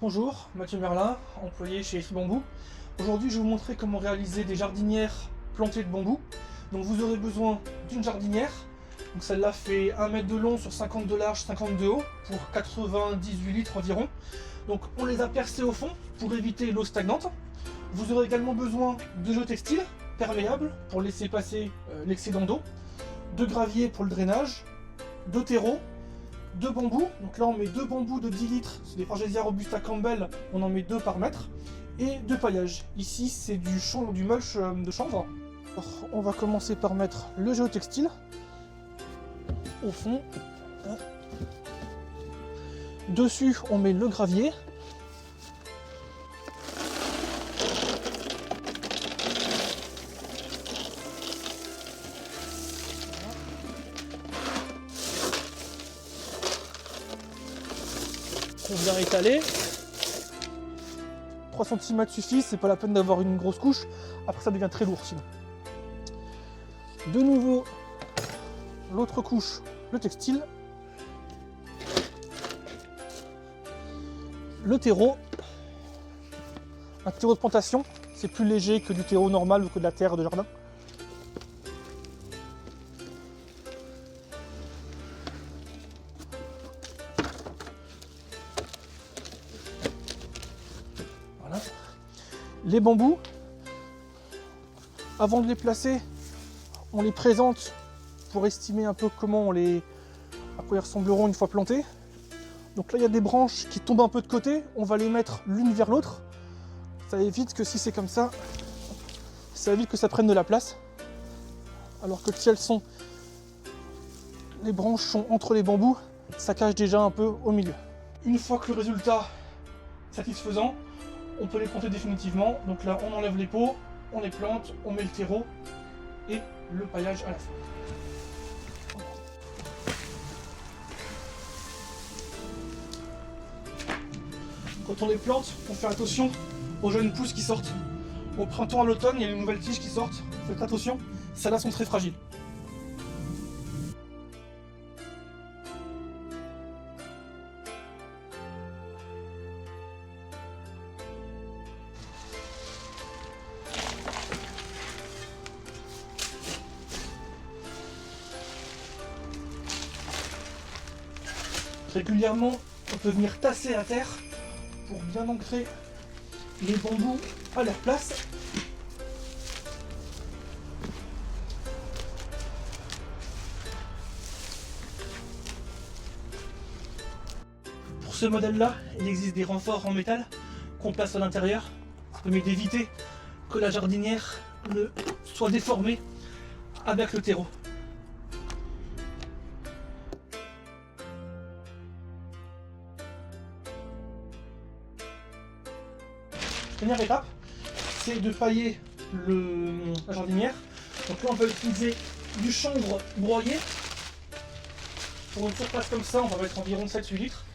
Bonjour, Mathieu Merlin, employé chez EFI Bambou. Aujourd'hui, je vais vous montrer comment réaliser des jardinières plantées de bambou. Donc vous aurez besoin d'une jardinière. Donc celle-là fait 1 mètre de long sur 50 de large, 50 de haut, pour 98 litres environ. Donc on les a percées au fond pour éviter l'eau stagnante. Vous aurez également besoin de géotextile perméable pour laisser passer l'excédent d'eau, de gravier pour le drainage, de terreau, de bambous. Donc là on met 2 bambous de 10 litres, c'est des Fargesia Robusta Campbell, on en met 2 par mètre, et de paillage. Ici c'est du mulch de chanvre. Alors, on va commencer par mettre le géotextile au fond. Dessus on met le gravier. On vient étaler. 3 cm suffit, c'est pas la peine d'avoir une grosse couche, après ça devient très lourd sinon. De nouveau, l'autre couche, le textile, le terreau. Un terreau de plantation, c'est plus léger que du terreau normal ou que de la terre de jardin. Voilà. Les bambous, avant de les placer, on les présente pour estimer un peu comment à quoi ils ressembleront une fois plantés. Donc là il y a des branches qui tombent un peu de côté, on va les mettre l'une vers l'autre. Ça évite que si c'est comme ça évite que ça prenne de la place. Alors que si les branches sont entre les bambous, ça cache déjà un peu au milieu. Une fois que le résultat est satisfaisant, on peut les planter définitivement. Donc là on enlève les pots, on les plante, on met le terreau et le paillage à la fin. Quand on les plante, on fait attention aux jeunes pousses qui sortent. Au printemps, à l'automne, il y a les nouvelles tiges qui sortent. Faites attention, celles-là sont très fragiles. Régulièrement, on peut venir tasser à terre pour bien ancrer les bambous à leur place. Pour ce modèle-là, il existe des renforts en métal qu'on place à l'intérieur. Ça permet d'éviter que la jardinière ne soit déformée avec le terreau. Première étape, c'est de pailler la jardinière. Donc là on va utiliser du chanvre broyé. Pour une surface comme ça, on va mettre environ 7-8 litres.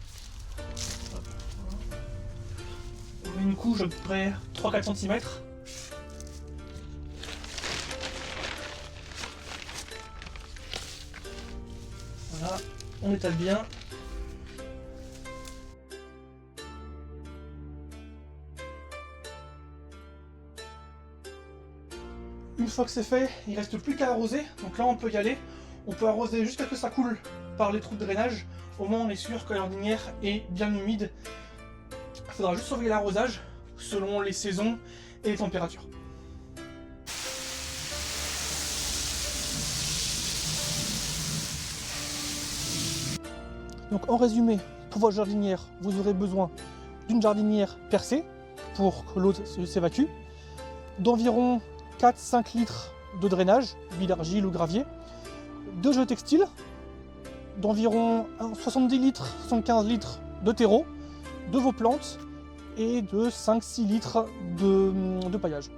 On met une couche à peu près 3-4 cm. Voilà, on étale bien. Une fois que c'est fait, il ne reste plus qu'à arroser. Donc là on peut y aller. On peut arroser jusqu'à ce que ça coule par les trous de drainage. Au moins on est sûr que la jardinière est bien humide. Il faudra juste surveiller l'arrosage selon les saisons et les températures. Donc en résumé, pour votre jardinière, vous aurez besoin d'une jardinière percée pour que l'eau s'évacue, d'environ 4-5 litres de drainage, billes d'argile ou gravier, de géotextile, d'environ 70 litres, 75 litres de terreau, de vos plantes et de 5-6 litres de paillage.